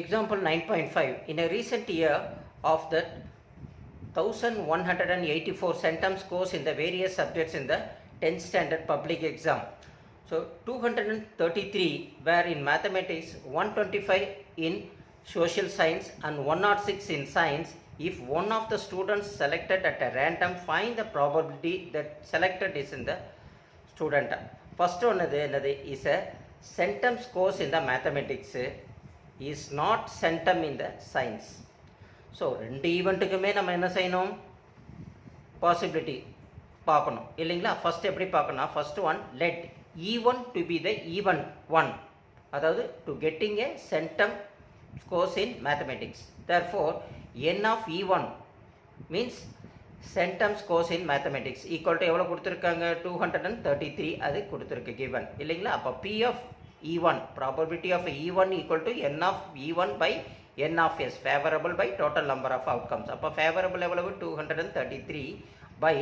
Example 9.5. In a recent year of the 1184 centum scores in the various subjects in the 10th standard public exam. So 233 were in mathematics, 125 in social science and 106 in science. If one of the students selected at a random, find the probability that selected is in the student. First one is a centum scores in the mathematics is not centum in the science. So ரெண்டு ஈவெண்ட்டுக்குமே நம்ம என்ன செய்யணும், possibility பார்க்கணும் இல்லைங்களா. First எப்படி பார்க்கணும், first one let E1 to be the event one, அதாவது to getting a centum scores in mathematics. Therefore n of E1 means centum scores in mathematics equal to எவ்வளோ கொடுத்துருக்காங்க, 233 அது கொடுத்துருக்கு கிவன் இல்லைங்களா. அப்போ P of E1, probability of E1 equal to n of E1 by n of S, favorable by total number of outcomes. அப்போ favorable எவ்வளவு 233 by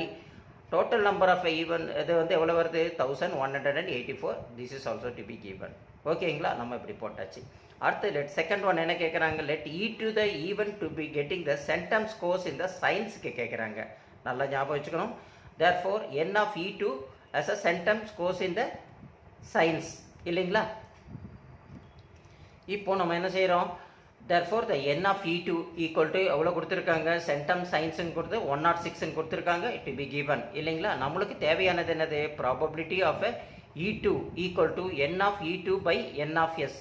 total number of E1 இது வந்து எவ்வளோ வருது 1184. this is also to be given. ஓகேங்களா, நம்ம இப்படி போட்டாச்சு. அடுத்து லெட் செகண்ட் ஒன் என்ன கேட்குறாங்க, let E to the even to be getting the centum scores in the science-க்கு கேட்குறாங்க. நல்லா ஞாபகம் வச்சுக்கணும். therefore n of E2 as a centum scores in the science இல்லைங்களா. இப்போ நம்ம என்ன செய்கிறோம், therefore the n of E2 equal to எவ்வளோ கொடுத்துருக்காங்க, சென்டம் சயின்ஸுன்னு கொடுத்து 106 கொடுத்துருக்காங்க, it will be given இல்லைங்களா. நம்மளுக்கு தேவையானது என்னது, probability of E2 equal to n of E2 by n of S.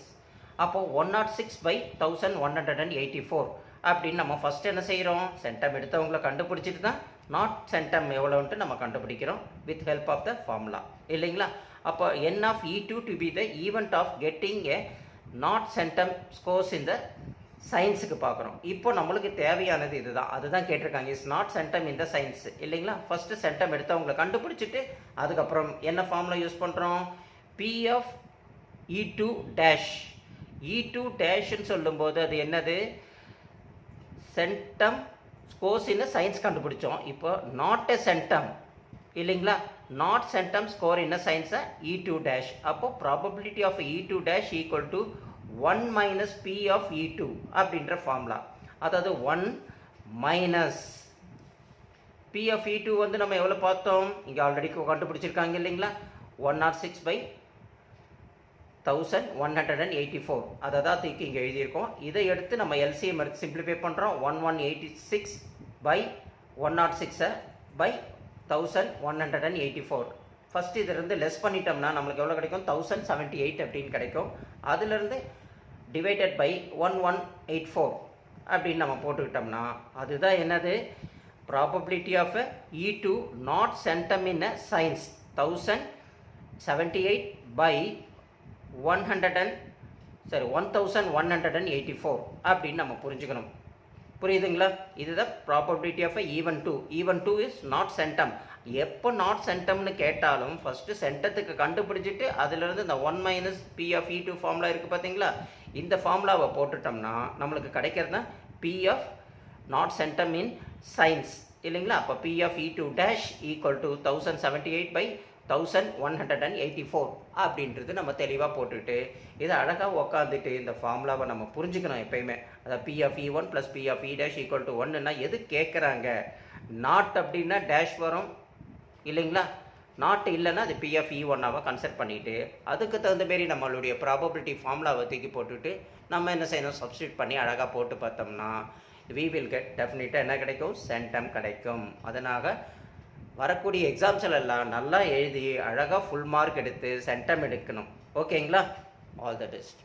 அப்போ 106 by 1184 அப்படின்னு நம்ம ஃபஸ்ட் என்ன செய்கிறோம், சென்டம் எடுத்தவங்களை கண்டுபிடிச்சிட்டு தான் நாட் சென்டம் எவ்வளோன்ட்டு நம்ம கண்டுபிடிக்கிறோம் with help of the formula இல்லைங்களா. அப்போ n of E2 to be the event of getting a not centum scores in the சயின்ஸுக்கு பார்க்குறோம். இப்போ நம்மளுக்கு தேவையானது இதுதான், அதுதான் கேட்டிருக்காங்க, இஸ் நாட் சென்டம் இந்த சயின்ஸ் இல்லைங்களா. ஃபஸ்ட்டு சென்டம் எடுத்தவங்களை கண்டுபிடிச்சிட்டு அதுக்கப்புறம் என்ன ஃபார்முலா யூஸ் பண்ணுறோம், P of E2 dash. E2 டேஷ்ன்னு சொல்லும்போது அது என்னது, சென்டம் ஸ்கோர்ஸ் இன் சயின்ஸ் கண்டுபிடிச்சோம். இப்போ நாட் எ சென்டம் இல்லைங்களா, நாட் சென்டம் ஸ்கோர் இன் சயின்ஸை E2 டேஷ். அப்போ probability of E2 dash equal to 1 minus P of E2 அப்படின்ற ஃபார்முலா. அதாவது 1 minus P of E2 வந்து நம்ம எவ்வளோ பார்த்தோம், இங்கே ஆல்ரெடி கண்டுபிடிச்சிருக்காங்க இல்லைங்களா, 106 by 1184. அதை தான் தூக்கி இங்கே எழுதியிருக்கோம். இதை எடுத்து நம்ம LCM எடுத்து சிம்பிளிஃபை பண்ணுறோம். 1186 by 106 by 1184. ஃபஸ்ட்டு இதிலிருந்து லெஸ் பண்ணிட்டோம்னா நம்மளுக்கு எவ்வளோ கிடைக்கும், 1078 அப்படின்னு கிடைக்கும். அதுலேருந்து டிவைடட் பை 1184 அப்படின்னு நம்ம போட்டுக்கிட்டோம்னா அதுதான் என்னது, probability of E2 not centum in a science 1078 by 1184 அப்படின்னு நம்ம புரிஞ்சுக்கணும். புரியுதுங்களா, இதுதான் probability of even 2. Even 2 is not centum. எப்போ நாட் சென்டம்னு கேட்டாலும் ஃபஸ்ட்டு சென்டத்துக்கு கண்டுபிடிச்சிட்டு அதிலிருந்து இந்த 1 minus P of E2 formula இருக்குது பார்த்தீங்களா, இந்த ஃபார்முலாவை போட்டுட்டோம்னா நம்மளுக்கு கிடைக்கிறது தான் P of not centum in science இல்லைங்களா. அப்போ P of E2 dash equal to 1078 by 1184 அப்படின்றது நம்ம தெளிவாக போட்டுக்கிட்டு இதை அழகாக உக்காந்துட்டு இந்த ஃபார்முலாவை நம்ம புரிஞ்சுக்கணும் எப்பயுமே. அதாவது P of E1 plus P of E dash equal to 1ன்னா எது கேட்குறாங்க, நாட் அப்படின்னா டேஷ் வரும் இல்லைங்களா, நாட் இல்லைன்னா அது P ஆஃப் E1ஆவை கன்சிடர் பண்ணிவிட்டு அதுக்கு தகுந்த மாரி நம்மளுடைய ப்ராபபிலிட்டி ஃபார்முலாவை தூக்கி போட்டுட்டு நம்ம என்ன செய்யணும், சப்ஸ்டியூட் பண்ணி அழகாக போட்டு பார்த்தோம்னா we will get டெஃபினட்டாக என்ன கிடைக்கும், சென்டம் கிடைக்கும். அதனால வரக்கூடிய எக்ஸாம்ஸில் எல்லாம் நல்லா எழுதி அழகாக ஃபுல் மார்க் எடுத்து சென்டம் எடுக்கணும். ஓகேங்களா, ஆல் த பெஸ்ட்.